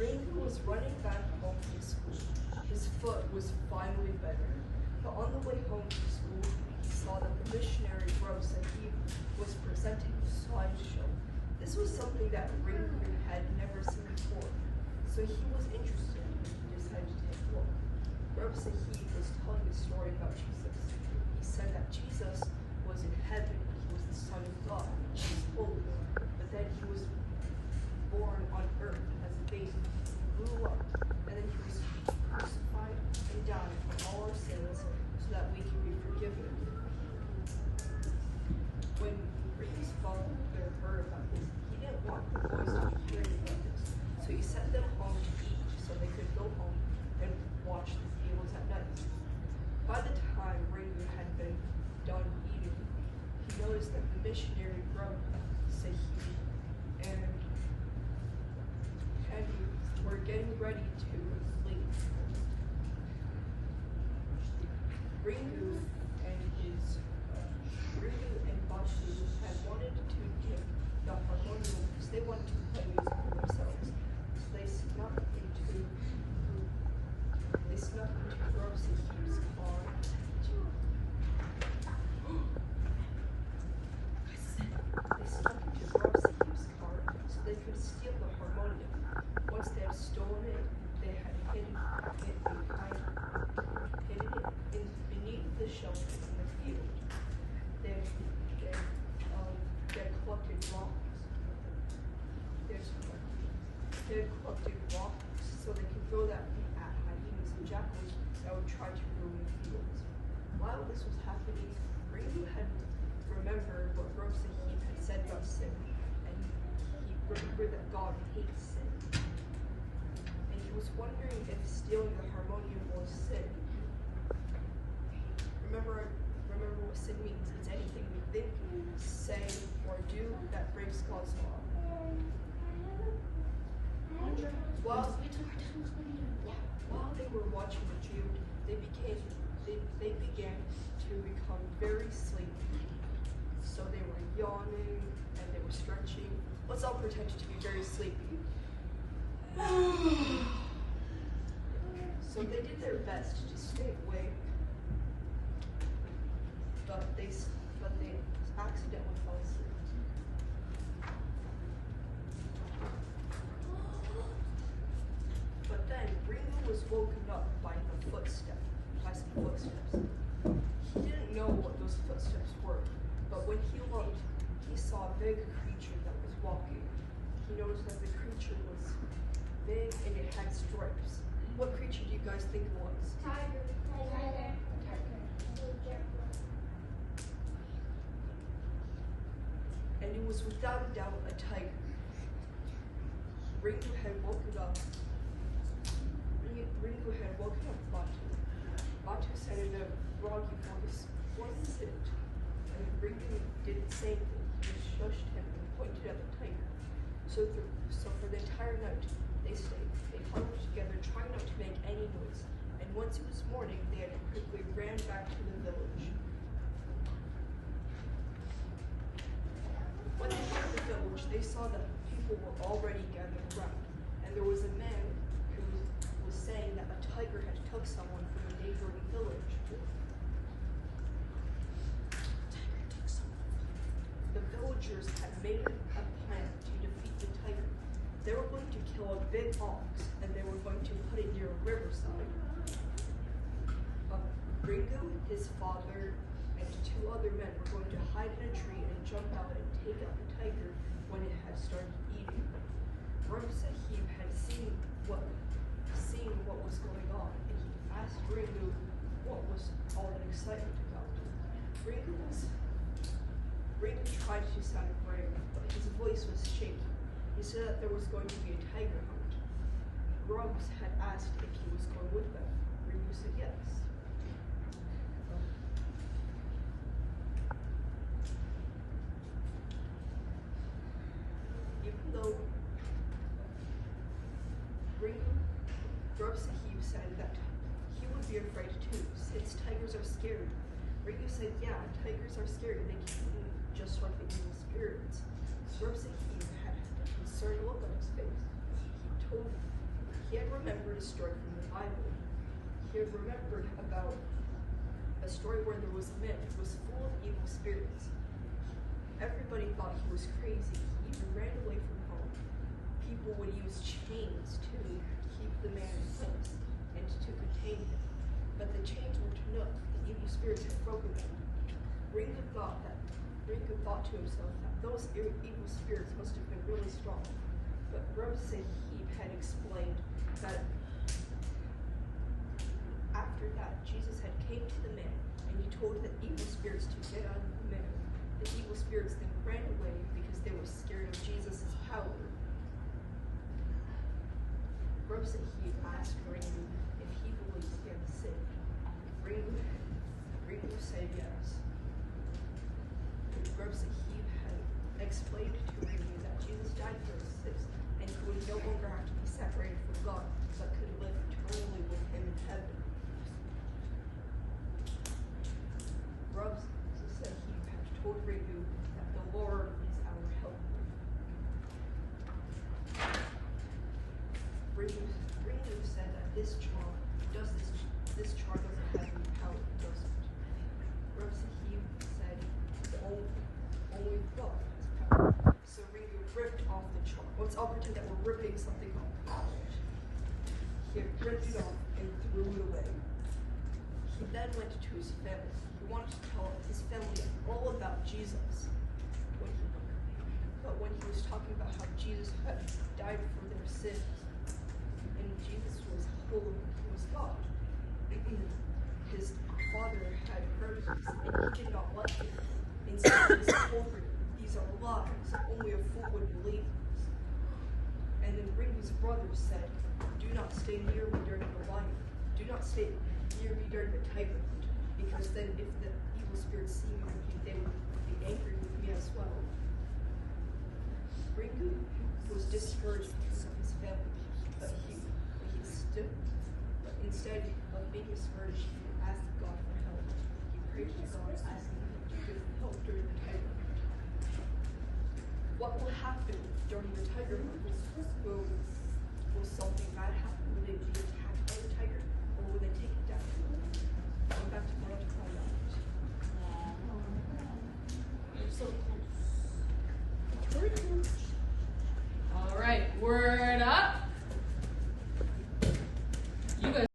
Ringu was running back home from school. His foot was finally better, but on the way home from school, he saw that the missionary Rose that he was presenting a slideshow. This was something that Ringu had never seen before, so he was interested and he decided to take a look. Rose Sahib was telling a story about Jesus. He said that Jesus was in heaven, he was the Son of God, he was holy, but then he was born on earth as a baby, grew up, and then he was crucified and died for all our sins so that we can be forgiven. When Ringu's father heard about this, he didn't want the boys to be hearing about this, so he sent them home to eat so they could go home and watch the fields at night. By the time Ringu had been done eating, he noticed that the missionary brother, Sahib, and Henry were getting ready to leave. Ringu and Bashi had wanted to get the harmonium because they wanted to play music for themselves. So they snuck into Rosie's car. They snuck into Rosie's car so they could steal the harmonium. Once they had stolen it, they had hidden it beneath the shelter in the field. They had collected rocks. They had collected rocks so they could throw that at hyenas and jackals that would try to ruin the fields. While this was happening, Ringu had remembered what Rose Sahib had said about sin, and he remembered that God hates sin. And he was wondering if stealing the harmonium was sin. Remember what sin means. It's anything we think, say, or do that breaks God's law. While they were watching the Jude, they began to become very sleepy. So they were yawning and they were stretching. Let's all pretend to be very sleepy. So they did their best to stay awake, but they accidentally fell asleep. But then Ringu was woken up by some footsteps. He didn't know what those footsteps were, but when he looked, he saw a big creature that was walking. He noticed that the creature was big and it had stripes. What creature do you guys think it was? Tiger. And it was without a doubt a tiger. Ringu had woken up Batu. Batu said in a groggy voice, "What is it?" And Ringu didn't say anything. He just shushed him and pointed at the tiger. So for the entire night, they stayed. They huddled together, trying not to make any noise. And once it was morning, they had quickly ran back to the village. When they got to the village, they saw that people were already gathered around, and there was a man who was saying that a tiger had took someone from a neighboring village. The villagers had made a plan to defeat the tiger. They were going to kill a big ox, and they were going to put it near a riverside. Ringu, his father, and 2 other men were going to hide in a tree and jump out and take out the tiger when it had started eating. Rose Sahib had seen what was going on, and he asked Ringu what was all that excitement about. Ringu tried to sound brave, but his voice was shaky. He said that there was going to be a tiger hunt. Rose had asked if he was going with them. Ringu said yes. Even though Rose Sahib said that he would be afraid too, since tigers are scary. Ringu said, yeah, tigers are scary. They can eat just like the evil spirits. Rose Sahib had a concerned look on his face. He had remembered a story from the Bible. He had remembered about a story where there was a man who was full of evil spirits. Everybody thought he was crazy. He even ran away from home. People would use chains to keep the man in place and to contain him. But the chains weren't enough. The evil spirits had broken them. Ringo thought to himself that those evil spirits must have been really strong. But Rose had explained that after that, Jesus had came to the man and he told the evil spirits to get out of the man. The evil spirits then ran away because they were scared of Jesus' power. Rose asked Ringo if he believed he had sinned. Ringo said yes. Rose had explained to Ringo that Jesus died for his sins and he would no longer have to be separated from God, but could live eternally with him in heaven. Rose said he had told Ringo that the Lord is our helper. Ringo said that this char doesn't have any power, it doesn't. Rose said only God has power. So Ringo ripped off the char. Let's all pretend that we're ripping something off. He ripped it off and threw it away. He then went to his family. He wanted to tell his family all about Jesus. But when he was talking about how Jesus had died for their sins, and Jesus was holy, he was God. His father had heard this, and he did not like it. Instead, he told her, "These are lies. Only a fool would believe this." And then Ringo's brother said, "Do not stay near me during the lion. Do not stay near me during the tiger hunt, because then if the evil spirits see me, they would be angry with me as well." Ringo was discouraged because of his family, but instead of being discouraged, he asked God for help. He prayed to God, asking him to give him help during the tiger hunt. What will happen during the tiger hunt? Will something bad happen? Will they be attacked by the tiger, or will they take it down? Come back tomorrow to find out. So close. Very close. All right, word up.